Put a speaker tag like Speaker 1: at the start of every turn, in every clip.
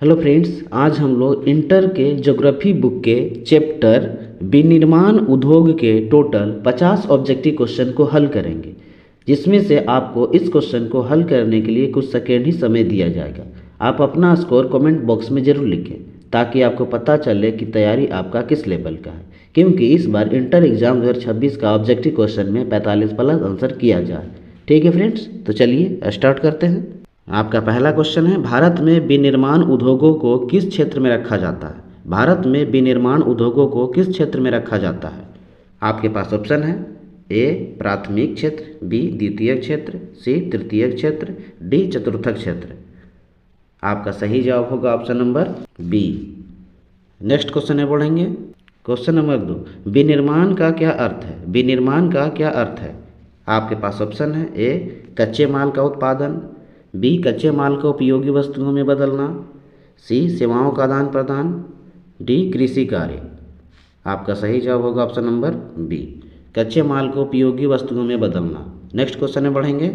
Speaker 1: Hello friends, आज हम लोग इंटर के ज्योग्राफी बुक के चैप्टर विनिर्माण उद्योग के टोटल 50 ऑब्जेक्टिव क्वेश्चन को हल करेंगे, जिसमें से आपको इस क्वेश्चन को हल करने के लिए कुछ सेकेंड ही समय दिया जाएगा। आप अपना स्कोर कमेंट बॉक्स में ज़रूर लिखें ताकि आपको पता चले कि तैयारी आपका किस लेवल का है, क्योंकि इस बार इंटर एग्जाम 2026 का ऑब्जेक्टिव क्वेश्चन में 45 प्लस आंसर किया जाए। ठीक है फ्रेंड्स, तो चलिए स्टार्ट करते हैं। आपका पहला क्वेश्चन है, भारत में विनिर्माण उद्योगों को किस क्षेत्र में रखा जाता है? भारत में विनिर्माण उद्योगों को किस क्षेत्र में रखा जाता है? आपके पास ऑप्शन है ए प्राथमिक क्षेत्र, बी द्वितीय क्षेत्र, सी तृतीय क्षेत्र, डी चतुर्थ क्षेत्र। आपका सही जवाब होगा option number B. Next question में बढ़ेंगे। क्वेश्चन नंबर 2, विनिर्माण का क्या अर्थ है? विनिर्माण का क्या अर्थ है? आपके पास ऑप्शन है ए कच्चे माल का उत्पादन, बी कच्चे माल को उपयोगी वस्तुओं में बदलना, सी सेवाओं का आदान प्रदान, डी कृषि कार्य। आपका सही जवाब होगा ऑप्शन नंबर बी, कच्चे माल को उपयोगी वस्तुओं में बदलना। नेक्स्ट क्वेश्चन में बढ़ेंगे।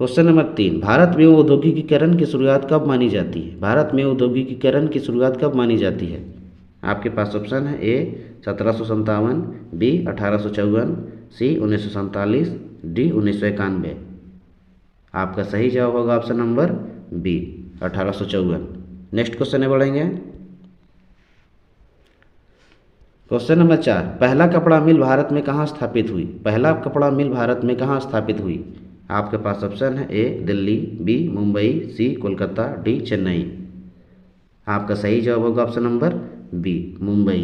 Speaker 1: क्वेश्चन नंबर 3, भारत में औद्योगिकीकरण की शुरुआत कब मानी जाती है? भारत में औद्योगिकीकरण की शुरुआत कब मानी जाती है? आपके पास ऑप्शन है ए 1757, बी 1854, सी 1947, डी 1991। आपका सही जवाब होगा option number B 1854। Next question में बढ़ेंगे। क्वेश्चन नंबर 4, पहला कपड़ा मिल भारत में कहाँ स्थापित हुई? पहला कपड़ा मिल भारत में कहाँ स्थापित हुई? आपके पास ऑप्शन है A Delhi, B Mumbai, C Kolkata, D Chennai. आपका सही जवाब होगा option number B Mumbai.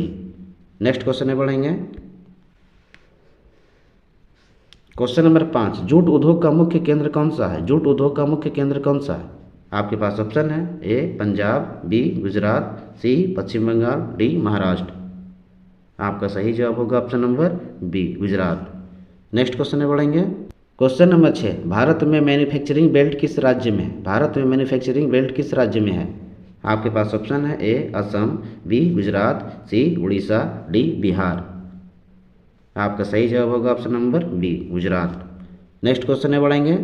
Speaker 1: Next question में बढ़ेंगे। क्वेश्चन नंबर 5, जूट उद्योग का मुख्य केंद्र कौन सा है? जूट उद्योग का मुख्य केंद्र कौन सा है? आपके पास ऑप्शन है A Punjab, B Gujarat, C Paschim Bengal, D Maharashtra. आपका सही जवाब होगा option number B Gujarat. Next question में बढ़ेंगे। क्वेश्चन नंबर 6, भारत में मैन्युफैक्चरिंग बेल्ट किस राज्य में है? भारत में मैन्युफैक्चरिंग बेल्ट किस राज्य में है? आपके पास ऑप्शन है A Assam, B Gujarat, C Orissa, D Bihar. आपका सही जवाब होगा option number B Gujarat. Next question में बढ़ेंगे।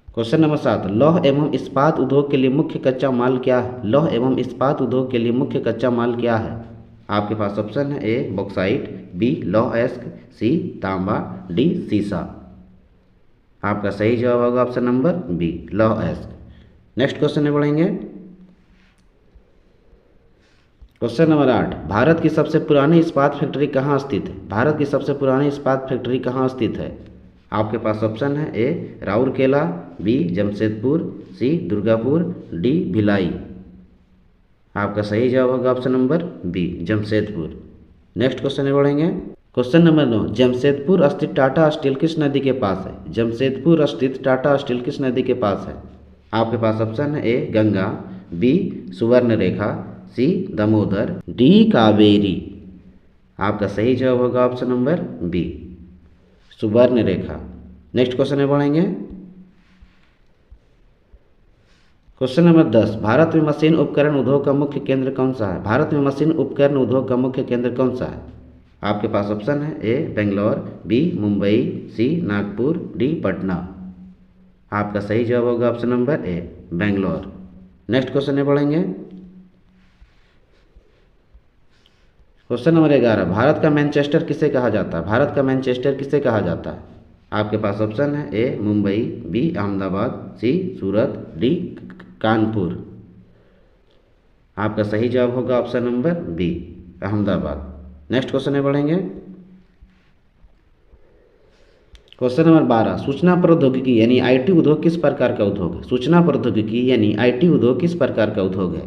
Speaker 1: क्वेश्चन नंबर 7, लौह एवं इस्पात उद्योग के लिए मुख्य कच्चा माल क्या है? लौह एवं इस्पात उद्योग के लिए मुख्य कच्चा माल क्या है? आपके पास ऑप्शन है ए बॉक्साइट, बी लौह अयस्क, सी तांबा, डी सीसा। आपका सही जवाब होगा ऑप्शन नंबर बी लौह अयस्क। नेक्स्ट क्वेश्चन में बढ़ेंगे। क्वेश्चन नंबर 8, भारत की सबसे पुरानी इस्पात फैक्ट्री कहाँ स्थित है? भारत की सबसे पुरानी इस्पात फैक्ट्री कहाँ स्थित है? आपके पास ऑप्शन है A Rourkela, B Jamshedpur, C Durgapur, D Bhilai. आपका सही जवाब होगा option number B Jamshedpur. Next question में बढ़ेंगे। क्वेश्चन नंबर 9, जमशेदपुर स्थित टाटा स्टील किस नदी के पास है? जमशेदपुर स्थित टाटा स्टील किस नदी के पास है? आपके पास ऑप्शन है A Ganga, B Subarnarekha, C Damodar, D Kaveri. आपका सही जवाब होगा option number B Subarnarekha. Next question में बढ़ेंगे। क्वेश्चन नंबर 10, भारत में मशीन उपकरण उद्योग का मुख्य केंद्र कौन सा है? भारत में मशीन उपकरण उद्योग का मुख्य केंद्र कौन सा है? आपके पास ऑप्शन है ए बेंगलोर, बी मुंबई, सी नागपुर, डी पटना। आपका सही जवाब होगा option number A Bangalore. Next question में बढ़ेंगे। क्वेश्चन नंबर 11, भारत का मैनचेस्टर किसे कहा जाता है? भारत का मैनचेस्टर किसे कहा जाता है? आपके पास ऑप्शन है A Mumbai, B Ahmedabad, C Surat, D Kanpur. आपका सही जवाब होगा option number B Ahmedabad. Next question में बढ़ेंगे। क्वेश्चन नंबर 12, सूचना प्रौद्योगिकी यानी आईटी उद्योग किस प्रकार का उद्योग है? सूचना प्रौद्योगिकी यानी आईटी उद्योग किस प्रकार का उद्योग है?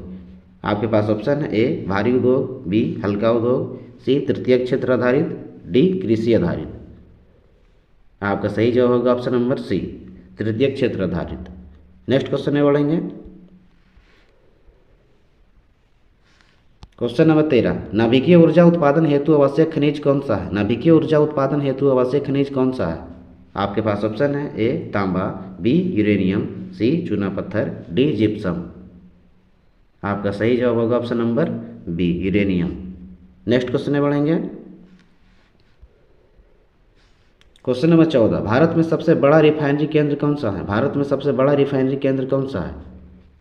Speaker 1: आपके पास ऑप्शन है ए भारी उद्योग, बी हल्का उद्योग, सी तृतीय क्षेत्र आधारित, डी कृषि आधारित। आपका सही जवाब होगा ऑप्शन नंबर सी तृतीय क्षेत्र आधारित। नेक्स्ट क्वेश्चन में बढ़ेंगे। क्वेश्चन नंबर 13, नाभिकीय ऊर्जा उत्पादन हेतु आवश्यक खनिज कौन सा है? नाभिकीय ऊर्जा उत्पादन हेतु आवश्यक खनिज कौन सा है? आपके पास ऑप्शन है ए तांबा, बी यूरेनियम, सी चूना पत्थर, डी जिप्सम। आपका सही जवाब होगा option number B uranium. Next question में बढ़ेंगे। क्वेश्चन नंबर 14, भारत में सबसे बड़ा रिफाइनरी केंद्र कौन सा है? भारत में सबसे बड़ा रिफाइनरी केंद्र कौन सा है?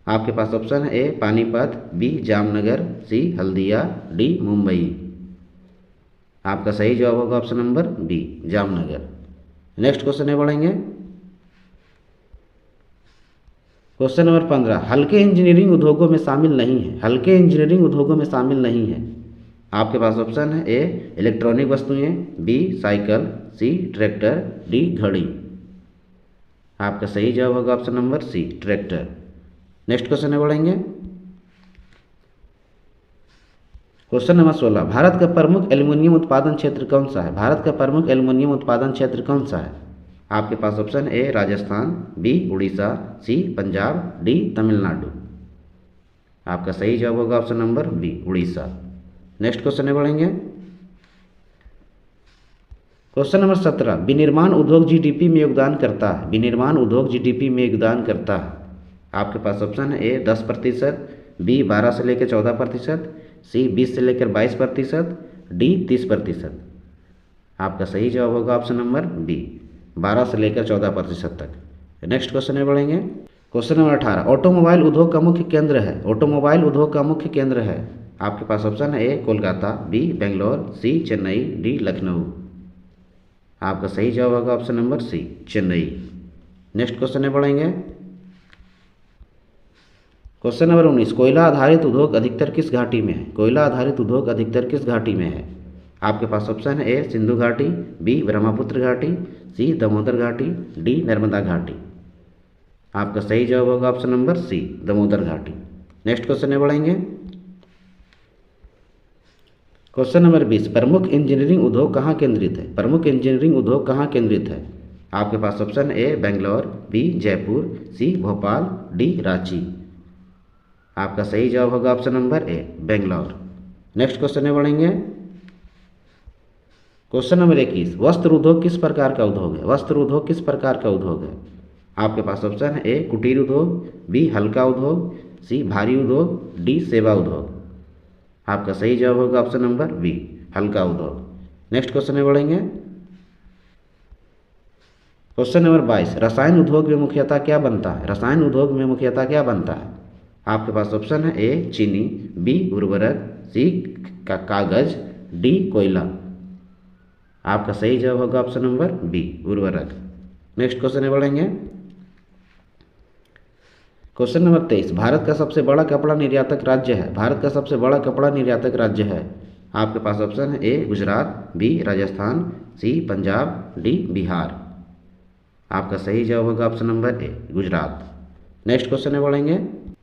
Speaker 1: आपके पास ऑप्शन है A Panipat, B Jamnagar, C Haldia, D Mumbai. आपका सही जवाब होगा option number B Jamnagar. Next question में बढ़ेंगे। क्वेश्चन नंबर 15, हल्के इंजीनियरिंग उद्योगों में शामिल नहीं है। हल्के इंजीनियरिंग उद्योगों में शामिल नहीं है। आपके पास ऑप्शन है ए इलेक्ट्रॉनिक वस्तुएं, B cycle, C tractor, D घड़ी। आपका सही जवाब होगा option number C tractor. Next question में बढ़ेंगे। क्वेश्चन नंबर 16, भारत का प्रमुख एल्युमिनियम उत्पादन क्षेत्र कौन सा है? भारत का प्रमुख एल्युमिनियम उत्पादन क्षेत्र कौन सा है? आपके पास ऑप्शन ए राजस्थान, बी उड़ीसा, सी पंजाब, डी तमिलनाडु। आपका सही जवाब होगा option number B Orissa. Next question में बढ़ेंगे। क्वेश्चन नंबर 17, विनिर्माण उद्योग जीडीपी में योगदान करता है। विनिर्माण उद्योग जीडीपी में योगदान करता है। आपके पास ऑप्शन है ए 10%, बी 12 से लेकर 14%, सी 20 से लेकर 22%, डी 30%। आपका सही जवाब होगा ऑप्शन नंबर बी 12 से लेकर 14% तक। नेक्स्ट क्वेश्चन में बढ़ेंगे। क्वेश्चन नंबर 18, ऑटोमोबाइल उद्योग का मुख्य केंद्र है। ऑटोमोबाइल उद्योग का मुख्य केंद्र है। आपके पास ऑप्शन है A Kolkata, B Bangalore, C Chennai, D Lucknow. आपका सही जवाब होगा option number C Chennai. Next question में बढ़ेंगे। क्वेश्चन नंबर 19, कोयला आधारित उद्योग अधिकतर किस घाटी में है? कोयला आधारित उद्योग अधिकतर किस घाटी में है? आपके पास ऑप्शन है ए सिंधु घाटी, बी ब्रह्मपुत्र घाटी, सी दामोदर घाटी, डी नर्मदा घाटी। आपका सही जवाब होगा ऑप्शन नंबर सी दामोदर घाटी। नेक्स्ट क्वेश्चन में बढ़ेंगे। क्वेश्चन नंबर 20, प्रमुख इंजीनियरिंग उद्योग कहाँ केंद्रित है? प्रमुख इंजीनियरिंग उद्योग कहाँ केंद्रित है? आपके पास option A Bangalore, B Jaipur, C Bhopal, D Ranchi. आपका सही जवाब होगा option number A Bangalore. Next question में बढ़ेंगे। क्वेश्चन नंबर 21, वस्त्र उद्योग किस प्रकार का उद्योग है? वस्त्र उद्योग किस प्रकार का उद्योग है? आपके पास ऑप्शन है ए कुटीर उद्योग, बी हल्का उद्योग, सी भारी उद्योग, डी सेवा उद्योग। आपका सही जवाब होगा ऑप्शन नंबर बी हल्का उद्योग। नेक्स्ट क्वेश्चन में बढ़ेंगे। क्वेश्चन नंबर 22, रसायन उद्योग में मुख्यतः क्या बनता है? रसायन उद्योग में मुख्यतः क्या बनता है? आपके पास ऑप्शन है ए चीनी, बी उर्वरक, सी कागज, डी कोयला। आपका सही जवाब होगा ऑप्शन नंबर बी उर्वरक। नेक्स्ट क्वेश्चन में बढ़ेंगे। क्वेश्चन नंबर 23, भारत का सबसे बड़ा कपड़ा निर्यातक राज्य है। भारत का सबसे बड़ा कपड़ा निर्यातक राज्य है। आपके पास ऑप्शन है ए गुजरात, बी राजस्थान, सी पंजाब, डी बिहार। आपका सही जवाब होगा ऑप्शन नंबर ए गुजरात। नेक्स्ट क्वेश्चन में बढ़ेंगे।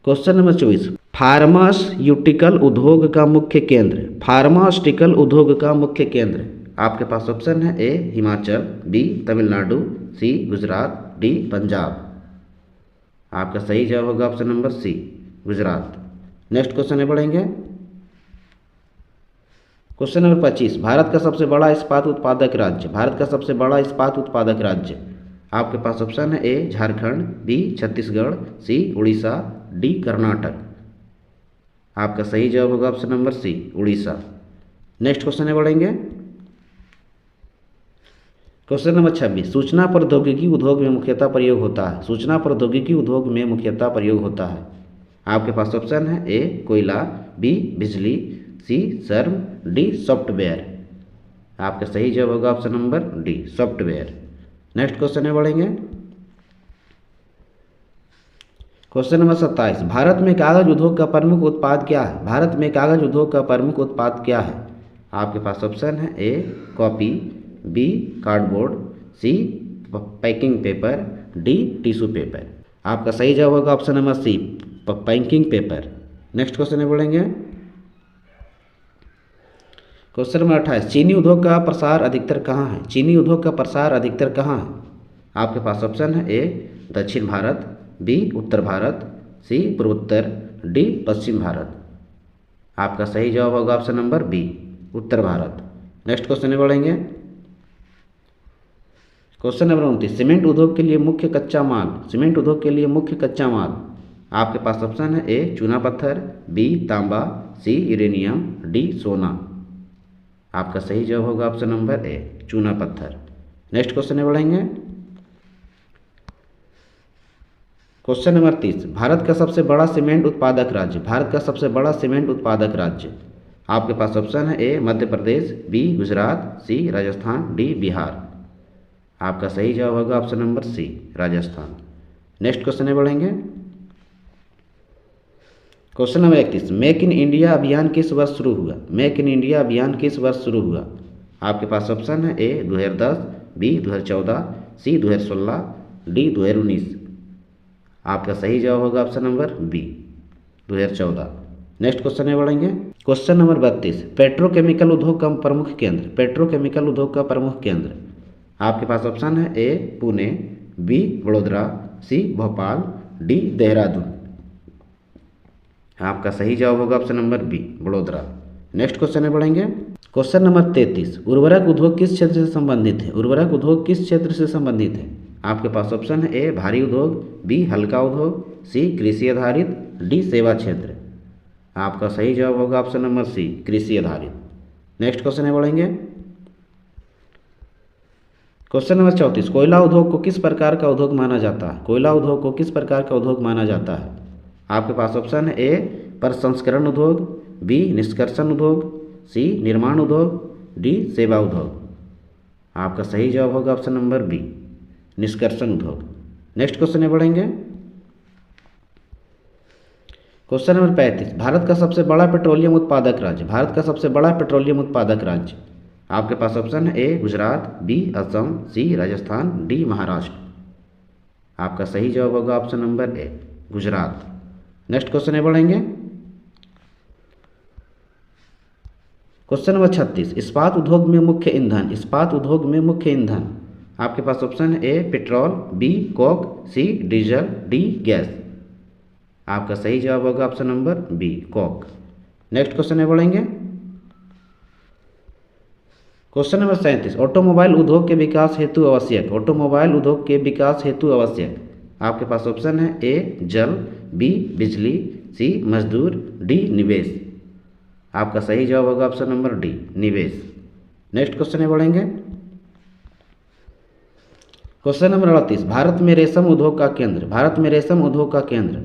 Speaker 1: क्वेश्चन नंबर 24, फार्मास्यूटिकल उद्योग का मुख्य केंद्र। फार्मास्यूटिकल उद्योग का मुख्य केंद्र। आपके पास ऑप्शन है A Himachal, B Tamil Nadu, C Gujarat, D Punjab. आपका सही जवाब होगा option number C Gujarat. Next question में बढ़ेंगे। क्वेश्चन नंबर 25, भारत का सबसे बड़ा इस्पात उत्पादक राज्य। भारत का सबसे बड़ा इस्पात उत्पादक राज्य। आपके पास ऑप्शन है A Jharkhand, B Chhattisgarh, C Orissa, D Karnataka. आपका सही जवाब होगा option number C Orissa. Next question में बढ़ेंगे। क्वेश्चन नंबर 26, सूचना प्रौद्योगिकी उद्योग में मुख्यतः प्रयोग होता है। सूचना प्रौद्योगिकी उद्योग में मुख्यतः प्रयोग होता है। आपके पास ऑप्शन है ए कोयला, बी बिजली, सी श्रम, डी सॉफ्टवेयर। आपका सही जवाब होगा option number D software. Next question में बढ़ेंगे। क्वेश्चन नंबर 27, भारत में कागज उद्योग का प्रमुख उत्पाद क्या है? भारत में कागज उद्योग का प्रमुख उत्पाद क्या है? आपके पास ऑप्शन है A copy, B cardboard, C packing paper, D tissue paper. आपका सही जवाब होगा option number C packing paper. Next question में बढ़ेंगे। क्वेश्चन नंबर 28, चीनी उद्योग का प्रसार अधिकतर कहाँ है? चीनी उद्योग का प्रसार अधिकतर कहाँ है? आपके पास ऑप्शन है ए दक्षिण भारत, बी उत्तर भारत, सी पूर्वोत्तर, डी पश्चिम भारत। आपका सही जवाब होगा ऑप्शन नंबर बी उत्तर भारत। नेक्स्ट क्वेश्चन में बढ़ेंगे। क्वेश्चन नंबर 29, सीमेंट उद्योग के लिए मुख्य कच्चा माल। सीमेंट उद्योग के लिए मुख्य कच्चा माल। आपके पास ऑप्शन है ए चूना पत्थर, बी तांबा, सी यूरेनियम, डी सोना। आपका सही जवाब होगा ऑप्शन नंबर ए चूना पत्थर। नेक्स्ट क्वेश्चन में बढ़ेंगे। क्वेश्चन नंबर 30, भारत का सबसे बड़ा सीमेंट उत्पादक राज्य। भारत का सबसे बड़ा सीमेंट उत्पादक राज्य। आपके पास ऑप्शन है A Madhya Pradesh, B Gujarat, C Rajasthan, D Bihar. आपका सही जवाब होगा option number C Rajasthan. Next question में बढ़ेंगे। Question number 31, make in India अभियान किस वर्ष शुरू हुआ। मेक इन इंडिया अभियान किस वर्ष शुरू हुआ। आपके पास ऑप्शन है ए 2010, बी 2014, सी 2016, डी 2019। आपका सही जवाब होगा option number B 2014। Next question में बढ़ेंगे। क्वेश्चन नंबर 32, पेट्रोकेमिकल उद्योग का प्रमुख केंद्र। पेट्रोकेमिकल उद्योग का प्रमुख केंद्र। आपके पास ऑप्शन है A Pune, B Vadodara, C Bhopal, D Dehradun. आपका सही जवाब होगा option number B Vadodara. Next question में बढ़ेंगे। क्वेश्चन नंबर 33, उर्वरक उद्योग किस क्षेत्र से संबंधित है। उर्वरक उद्योग किस क्षेत्र से संबंधित है। आपके पास ऑप्शन है ए भारी उद्योग, बी हल्का उद्योग, सी कृषि आधारित, डी सेवा क्षेत्र। आपका सही जवाब होगा ऑप्शन नंबर सी कृषि आधारित। नेक्स्ट क्वेश्चन में बढ़ेंगे। क्वेश्चन नंबर 34, कोयला उद्योग को किस प्रकार का उद्योग माना जाता है। कोयला उद्योग को किस प्रकार का उद्योग माना जाता है। आपके पास ऑप्शन है ए प्रसंस्करण उद्योग, बी निष्कर्षण उद्योग, सी निर्माण उद्योग, डी सेवा उद्योग। आपका सही जवाब होगा ऑप्शन नंबर बी निष्कर्षण उद्योग। नेक्स्ट क्वेश्चन में बढ़ेंगे। क्वेश्चन नंबर 35, भारत का सबसे बड़ा पेट्रोलियम उत्पादक राज्य। भारत का सबसे बड़ा पेट्रोलियम उत्पादक राज्य। आपके पास ऑप्शन है ए गुजरात, बी असम, सी राजस्थान, डी महाराष्ट्र। आपका सही जवाब होगा ऑप्शन नंबर ए गुजरात। नेक्स्ट क्वेश्चन में बढ़ेंगे। क्वेश्चन नंबर 36, इस्पात उद्योग में मुख्य ईंधन। इस्पात उद्योग में मुख्य ईंधन। आपके पास ऑप्शन है A petrol, B coke, C diesel, D gas. आपका सही जवाब होगा option number B coke. Next question में बढ़ेंगे। क्वेश्चन नंबर 37, ऑटोमोबाइल उद्योग के विकास हेतु आवश्यक। ऑटोमोबाइल उद्योग के विकास हेतु आवश्यक। आपके पास ऑप्शन है ए जल, बी बिजली, सी मजदूर, डी निवेश। आपका सही जवाब होगा ऑप्शन नंबर डी निवेश। नेक्स्ट क्वेश्चन में बढ़ेंगे। क्वेश्चन नंबर 38, भारत में रेशम उद्योग का केंद्र। भारत में रेशम उद्योग का केंद्र।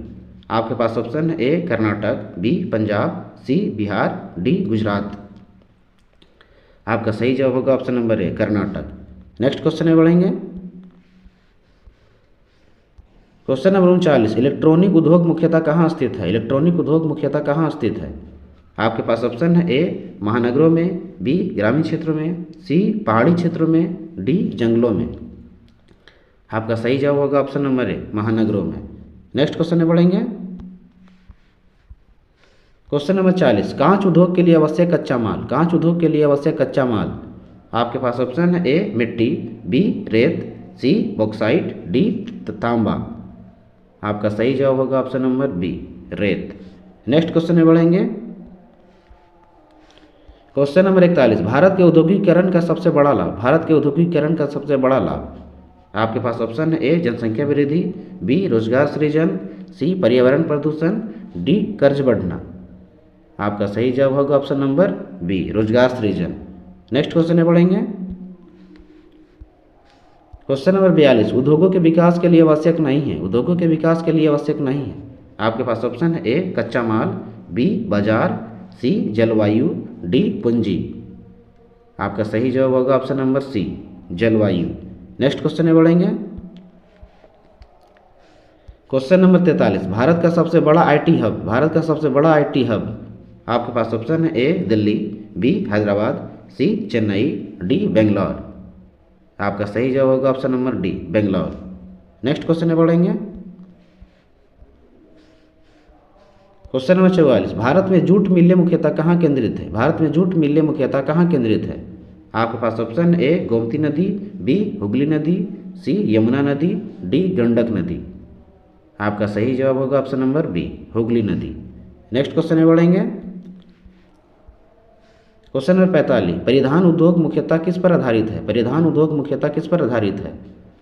Speaker 1: आपके पास ऑप्शन है ए कर्नाटक, बी पंजाब, सी बिहार, डी गुजरात। आपका सही जवाब होगा ऑप्शन नंबर ए कर्नाटक। नेक्स्ट क्वेश्चन में बढ़ेंगे। क्वेश्चन नंबर 39, इलेक्ट्रॉनिक उद्योग मुख्यतः कहाँ स्थित है। इलेक्ट्रॉनिक उद्योग मुख्यतः कहाँ स्थित है। आपके पास ऑप्शन है ए महानगरों में, बी ग्रामीण क्षेत्रों में, सी पहाड़ी क्षेत्रों में, डी जंगलों में। आपका सही जवाब होगा ऑप्शन नंबर ए महानगरों में। नेक्स्ट क्वेश्चन में बढ़ेंगे। क्वेश्चन नंबर 40, कांच उद्योग के लिए आवश्यक कच्चा माल। कांच उद्योग के लिए आवश्यक कच्चा माल। आपके पास ऑप्शन है ए मिट्टी, बी रेत, सी बॉक्साइट, डी तांबा। आपका सही जवाब होगा ऑप्शन नंबर बी रेत। नेक्स्ट क्वेश्चन में बढ़ेंगे। क्वेश्चन नंबर 41, भारत के औद्योगिकीकरण का सबसे बड़ा लाभ। भारत के औद्योगिकीकरण का सबसे बड़ा लाभ। आपके पास ऑप्शन है ए जनसंख्या वृद्धि, बी रोजगार सृजन, सी पर्यावरण प्रदूषण, डी कर्ज बढ़ना। आपका सही जवाब होगा ऑप्शन नंबर बी रोजगार सृजन। नेक्स्ट क्वेश्चन में बढ़ेंगे। क्वेश्चन नंबर 42, उद्योगों के विकास के लिए आवश्यक नहीं है। उद्योगों के विकास के लिए आवश्यक नहीं है। आपके पास ऑप्शन है ए कच्चा माल, बी बाजार, सी जलवायु, डी पूंजी। आपका सही जवाब होगा ऑप्शन नंबर सी जलवायु। नेक्स्ट क्वेश्चन में बढ़ेंगे। क्वेश्चन नंबर 43, भारत का सबसे बड़ा आईटी हब। भारत का सबसे बड़ा आईटी हब। आपके पास ऑप्शन है A Delhi, B Hyderabad, C Chennai, D Bangalore. आपका सही जवाब होगा option number D Bangalore. Next question में बढ़ेंगे। क्वेश्चन नंबर 44, भारत में जूट मिलें मुख्यतः कहाँ केंद्रित है। भारत में जूट मिलें मुख्यतः कहाँ केंद्रित है। आपके पास ऑप्शन ए गोमती नदी, बी हुगली नदी, सी यमुना नदी, डी गंडक नदी। आपका सही जवाब होगा ऑप्शन नंबर बी हुगली नदी। नेक्स्ट क्वेश्चन में बढ़ेंगे। क्वेश्चन नंबर 45, परिधान उद्योग मुख्यतः किस पर आधारित है। परिधान उद्योग मुख्यतः किस पर आधारित है।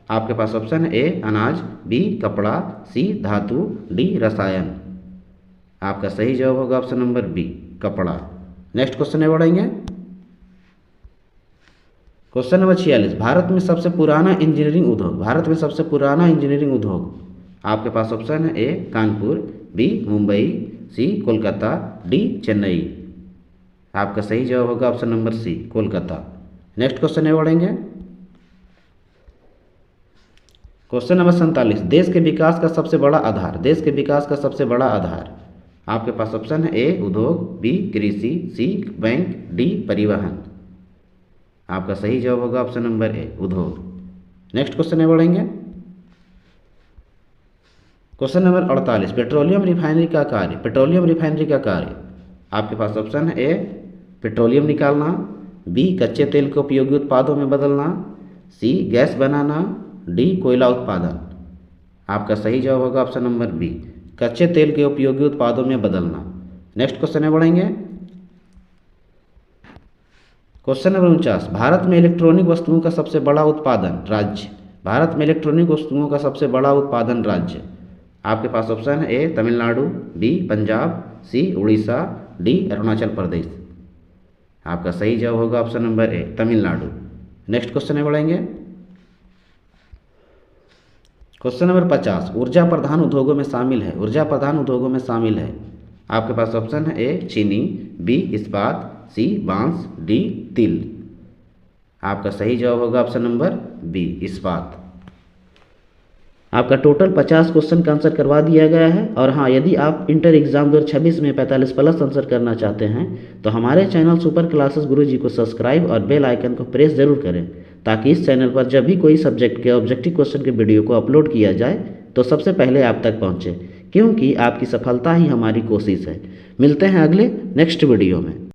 Speaker 1: आपके पास ऑप्शन है ए अनाज, बी कपड़ा, सी धातु, डी रसायन। आपका सही जवाब होगा ऑप्शन नंबर बी कपड़ा। नेक्स्ट क्वेश्चन में बढ़ेंगे। क्वेश्चन नंबर 46, भारत में सबसे पुराना इंजीनियरिंग उद्योग, भारत में सबसे पुराना इंजीनियरिंग उद्योग आपके पास ऑप्शन है A Kanpur, B Mumbai, C Kolkata, D Chennai. आपका सही जवाब होगा option number C Kolkata. Next question में बढ़ेंगे। क्वेश्चन नंबर 47, देश के विकास का सबसे बड़ा आधार, देश के विकास का सबसे बड़ा आधार आपके पास ऑप्शन है ए उद्योग, बी कृषि, सी बैंक, डी परिवहन। आपका सही जवाब होगा ऑप्शन नंबर ए उद्योग। नेक्स्ट क्वेश्चन में बढ़ेंगे। क्वेश्चन नंबर 48, पेट्रोलियम रिफाइनरी का कार्य, पेट्रोलियम रिफाइनरी का कार्य आपके पास ऑप्शन है ए पेट्रोलियम निकालना, बी कच्चे तेल के उपयोगी उत्पादों में बदलना, सी गैस बनाना, डी कोयला उत्पादन। आपका सही जवाब होगा ऑप्शन नंबर बी कच्चे तेल के उपयोगी उत्पादों में बदलना। नेक्स्ट क्वेश्चन में बढ़ेंगे। क्वेश्चन नंबर 49, भारत में इलेक्ट्रॉनिक वस्तुओं का सबसे बड़ा उत्पादन राज्य, भारत में इलेक्ट्रॉनिक वस्तुओं का सबसे बड़ा उत्पादन राज्य आपके पास ऑप्शन है ए तमिलनाडु, बी पंजाब, सी उड़ीसा, डी अरुणाचल प्रदेश। आपका सही जवाब होगा ऑप्शन नंबर ए तमिलनाडु। नेक्स्ट क्वेश्चन में बढ़ेंगे। क्वेश्चन नंबर 50, ऊर्जा प्रधान उद्योगों में शामिल है, ऊर्जा प्रधान उद्योगों में शामिल है आपके पास ऑप्शन है ए चीनी, बी इस्पात, सी बांस, डी तिल। आपका सही जवाब होगा ऑप्शन नंबर बी इस्पात। आपका टोटल 50 क्वेश्चन का आंसर करवा दिया गया है। और हाँ, यदि आप इंटर एग्जाम 2026 में 45 प्लस आंसर करना चाहते हैं तो हमारे चैनल सुपर क्लासेस गुरुजी को सब्सक्राइब और बेल आइकन को प्रेस जरूर करें, ताकि इस चैनल पर जब भी कोई सब्जेक्ट के ऑब्जेक्टिव क्वेश्चन के वीडियो को अपलोड किया जाए तो सबसे पहले आप तक पहुँचे, क्योंकि आपकी सफलता ही हमारी कोशिश है। मिलते हैं अगले नेक्स्ट वीडियो में।